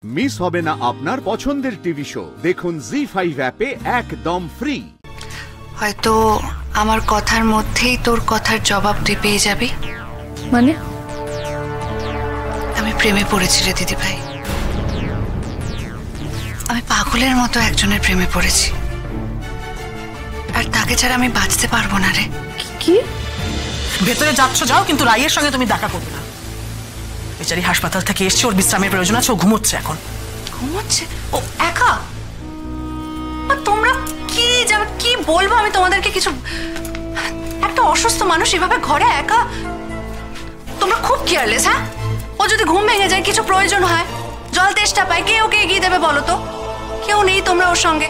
Miss হবে না আপনার পছন্দের টিভি শো। দেখুন জি5 অ্যাপে একদম ফ্রি। হয়তো আমার কথার মধ্যেই তোর কথার জবাব তুই পেয়ে যাবি। মানে? আমি প্রেমে পড়েছি রে দিদি ভাই। আমি পাগলের মতো একজনের প্রেমে পড়েছি, আর তাকে ছাড়া আমি বাঁচতে পারবো না রে। কি? ভেতরে যাচ্ছ যাও, কিন্তু রাইয়ের সঙ্গে তুমি দেখা করবে না। বেচারি হাসপাতাল থেকে এসছে, ওর বিশ্রামের প্রয়োজন আছে, ও ঘুমোচ্ছে এখন। ঘুমোচ্ছে? ও একা? তোমরা কি বলবো আমি তোমাদেরকে? কিছু একটা অসুস্থ মানুষ এভাবে ঘরে একা, তোমরা খুব কেয়ারলেস। হ্যাঁ, ও যদি ঘুম ভেঙে যায়, কিছু প্রয়োজন হয়, জল তেষ্টা পায়, কে ওকে এগিয়ে দেবে বলো তো? কেউ নেই তোমরা ওর সঙ্গে।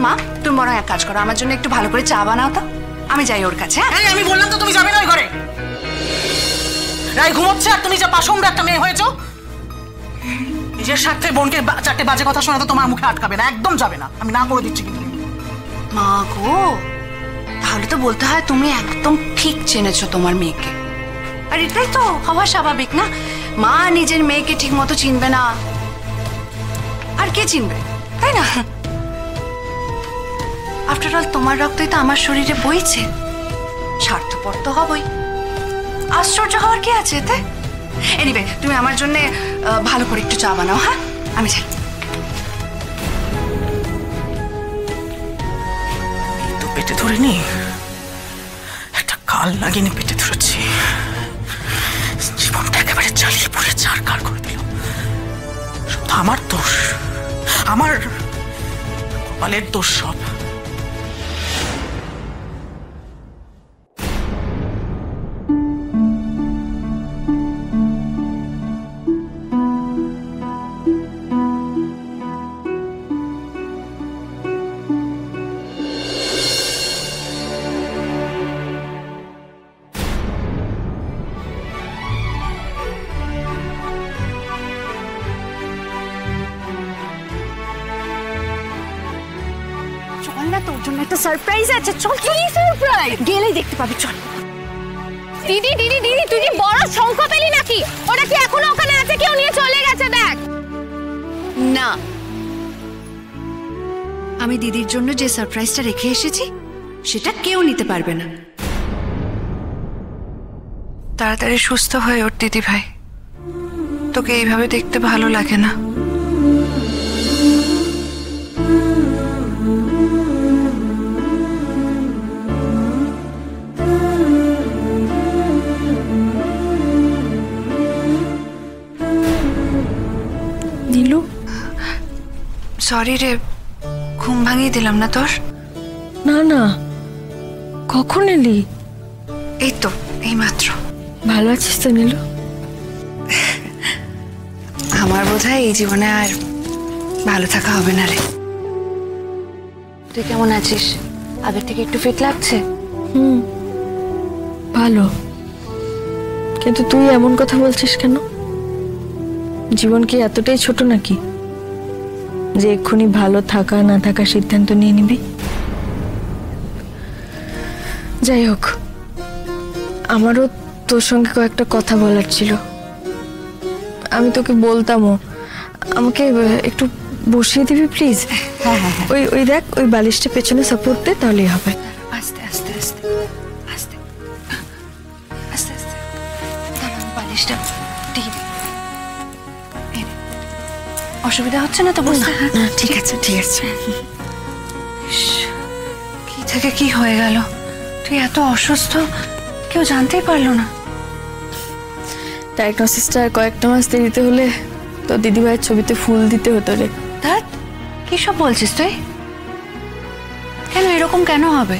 মা, তুমি বরং এক কাজ করো, আমার জন্য একটু ভালো করে চা বানাও তো, আমি যাই ওর কাছে। হ্যাঁ, আমি বললাম তো তুমি যাবে না ওই ঘরে। রাই ঘুমোচ্ছে আর তুমি যা পাষণ্ড একটা মেয়ে হয়েছো। নিজের স্বার্থে বোনকে চারটে বাজে কথা শোনা তো তোমার মুখে আটকাবে না, একদম যাবে না, আমি না করে দিচ্ছি। কিন্তু মা গো, তাহলে তো বলতে হয় তুমি একদম ঠিক চেনেছো তোমার মেয়েকে। আর এটাই তো হওয়া স্বাভাবিক না? মা নিজের মেয়েকে ঠিক মতো চিনবে না আর কে চিনবে, তাই না? আফটার অল তোমার রক্তই তো আমার শরীরে বইছে, স্বার্থপর তো হবই। আশ্চর্য হওয়ার কি আছে এতে? এনিওয়ে, তুমি আমার জন্য ভালো করে একটু চা বানাও। হ্যাঁ, আমি যাই। তো পেটে ধরে নি, একটা কাল লাগিয়ে পেটে ধরেছি। জীবনটা একেবারে জ্বালিয়ে পড়ে চারকার করে দিল। সব আমার দোষ, আমার কপালের দোষ সব। তোর জন্য একটা সারপ্রাইজ আছে, চল। কি সারপ্রাইজ? গেলেই দেখতে পাবি, চল। দিদি দিদি দিদি, তুই কি বড় শঙ্খ পেলি নাকি? ওটা কি এখনো ওখানে আছে? কেউ নিয়ে চলে গেছে, দেখ না, আমি দিদির জন্য যে সারপ্রাইজটা রেখে এসেছি সেটা কেউ নিতে পারবে না। তাড়াতাড়ি সুস্থ হয়ে ওঠ দিদি ভাই, তোকে এইভাবে দেখতে ভালো লাগে না। নীলু, সরি রে, ঘুম ভাঙিয়ে দিলাম না তোর? না না, কখন এলি? এই তো এইমাত্র। ভালো আছিস তো নীলু? আমার বোধহয় এই জীবনে আর ভালো থাকা হবে না রে। তুই কেমন আছিস? আগের থেকে একটু ফিট লাগছে? ভালো, কিন্তু তুই এমন কথা বলছিস কেন? জীবন কি এতটাই ছোট নাকি যে এক্ষুনি ভালো থাকা না থাকা সিদ্ধান্ত নিয়ে নিবি? যাই হোক, আমারও তোর সঙ্গে কয়েকটা কথা বলার ছিল। আমি তোকে বলতামও, আমাকে একটু বসিয়ে দিবি প্লিজ? হ্যাঁ হ্যাঁ হ্যাঁ। ওই দেখ, ওই বালিশটা পেছনে সাপোর্ট দে, তাহলেই হবে। আস্তে আস্তে আস্তে আস্তে আস্তে আস্তে বালিশটা দিয়ে দে। অসুবিধা হচ্ছে না তো বুঝতে? না, ঠিক আছে ঠিক আছে। কি থেকে কি হয়ে গেল? তুই এত অসুস্থ, কেউ জানতেই পারলো না। ডায়াগনোসিসটা কয়েকটা মাস দেরিতে হলে তো দিদিভাইয়ের ছবিতে ফুল দিতে হতো রে। ধ্যাৎ, কি সব বলছিস তুই? কেন এরকম কেন হবে?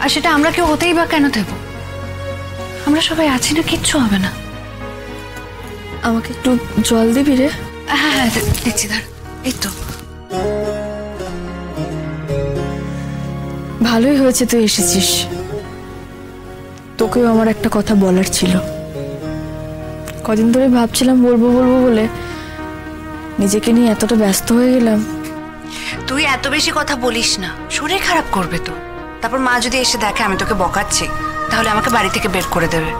আর সেটা আমরা কেউ হতেই বা কেন দেব? আমরা সবাই আছি না, কিচ্ছু হবে না। আমাকে একটু জল দিবি রে? হ্যাঁ হ্যাঁ দিচ্ছি, ধর। এই তো। ভালোই হয়েছে তুই এসেছিস, তোকেও আমার একটা কথা বলার ছিল। কদিন ধরে ভাবছিলাম বলবো বলবো বলে নিজেকে নিয়ে এতটা ব্যস্ত হয়ে গেলাম। তুই এত বেশি কথা বলিস না, শরীর খারাপ করবে তো। তারপর মা যদি এসে দেখে আমি তোকে বকাচ্ছি, তাহলে আমাকে বাড়ি থেকে বের করে দেবে।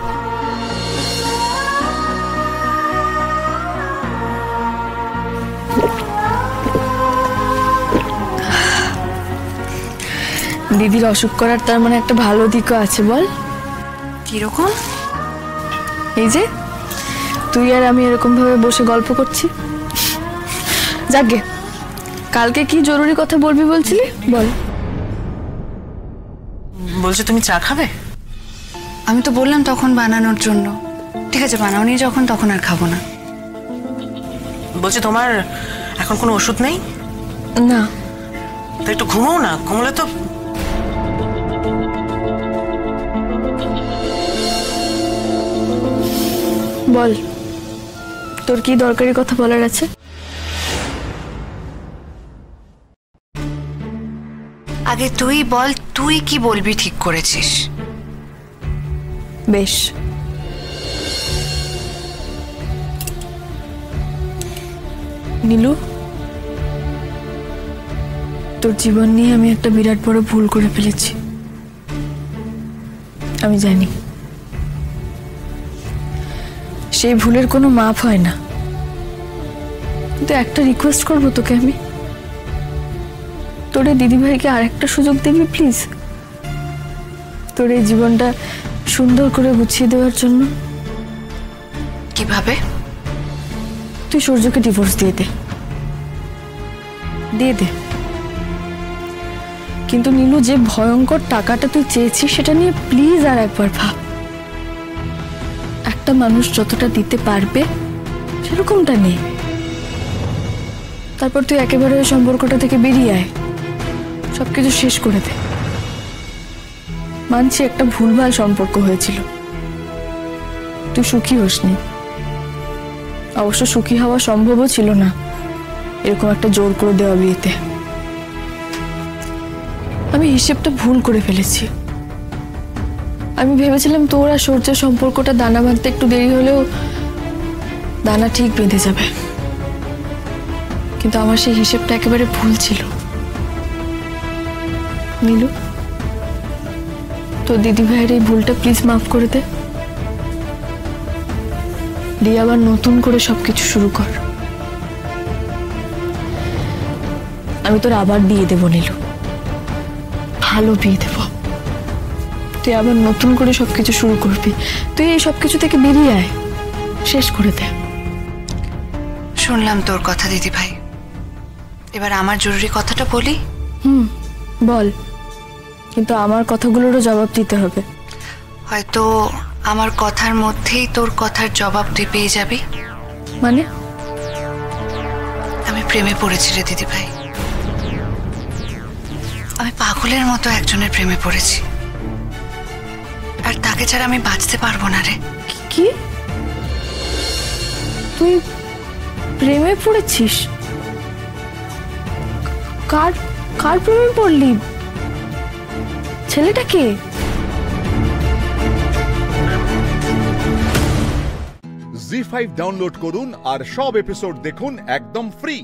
দিদির অসুখ করার তার মানে একটা ভালো দিকও আছে বল। কিরকম? এই যে তুই আর আমি এরকম ভাবে বসে গল্প করছি। যাকগে, কালকে কি জরুরি কথা বলবি বলছিলি, বল। বলছে তুমি চা খাবে। আমি তো বললাম তখন বানানোর জন্য। ঠিক আছে, বানাওনি যখন, তখন আর খাবো না। বলছে তোমার এখন কোনো ওষুধ নেই? না। তো একটু ঘুমাও না, ঘুমলে তো। বল, তোর কি দরকারি কথা বলার আছে? আগে তুই বল, তুই কি বলবি ঠিক করেছিস? বেশ, নীলু, তোর জীবন নিয়ে আমি একটা বিরাট বড় ভুল করে ফেলেছি। আমি জানি সেই ভুলের কোনো মাপ হয় না, কিন্তু একটা রিকোয়েস্ট করবো তোকে আমি, তোর এই দিদিভাইকে আর একটা সুযোগ দিবি প্লিজ, তোর এই জীবনটা সুন্দর করে গুছিয়ে দেওয়ার জন্য। কিভাবে? তুই সূর্যকে ডিভোর্স দিয়ে দে, দিয়ে দে। কিন্তু নীলু, যে ভয়ঙ্কর টাকাটা তুই চেয়েছিস সেটা নিয়ে প্লিজ আর একবার ভাব। একটা মানুষ যতটা দিতে পারবে সেরকমটা নেই। তারপর তুই একেবারে ওই সম্পর্কটা থেকে বেরিয়ে আয়, সবকিছু শেষ করে দে। মানছি একটা ভুলভাল সম্পর্ক হয়েছিল, তুই সুখী হোসনি। অবশ্য সুখী হওয়া সম্ভবও ছিল না এরকম একটা জোর করে দেওয়া বিয়েতে। আমি হিসেবটা ভুল করে ফেলেছি। আমি ভেবেছিলাম তোর আর সূর্যের সম্পর্কটা দানা বাঁধতে একটু দেরি হলেও দানা ঠিক বেঁধে যাবে, কিন্তু আমার সেই হিসেবটা একেবারে ভুল ছিল। নীলু, তোর দিদি ভাইয়ের এই ভুলটা প্লিজ মাফ করে দে, দিয়ে আবার নতুন করে সবকিছু শুরু কর। আমি তোর আবার বিয়ে দেবো নীলু, ভালো বিয়ে দেবো। তুই আবার নতুন করে সবকিছু শুরু করবি। তুই এই সবকিছু থেকে বেরিয়ে আয়, শেষ করে দে। শুনলাম তোর কথা দিদি ভাই, এবার আমার জরুরি কথাটা বলি। বল, কিন্তু আমার কথাগুলোরও জবাব দিতে হবে। হয়তো আমার কথার মধ্যেই তোর কথার জবাব তুই পেয়ে যাবি। মানে? আমি প্রেমে পড়েছি রে দিদি ভাই, আমি পাগলের মতো একজনের প্রেমে পড়েছি, আর তাকে ছাড়া আমি বাঁচতে পারবো না রে। কি? তুই প্রেমে পড়েছিস? কার কার প্রেমে পড়লি? ছেলেটা কে? জি5 ডাউনলোড করুন আর সব এপিসোড দেখুন একদম ফ্রি।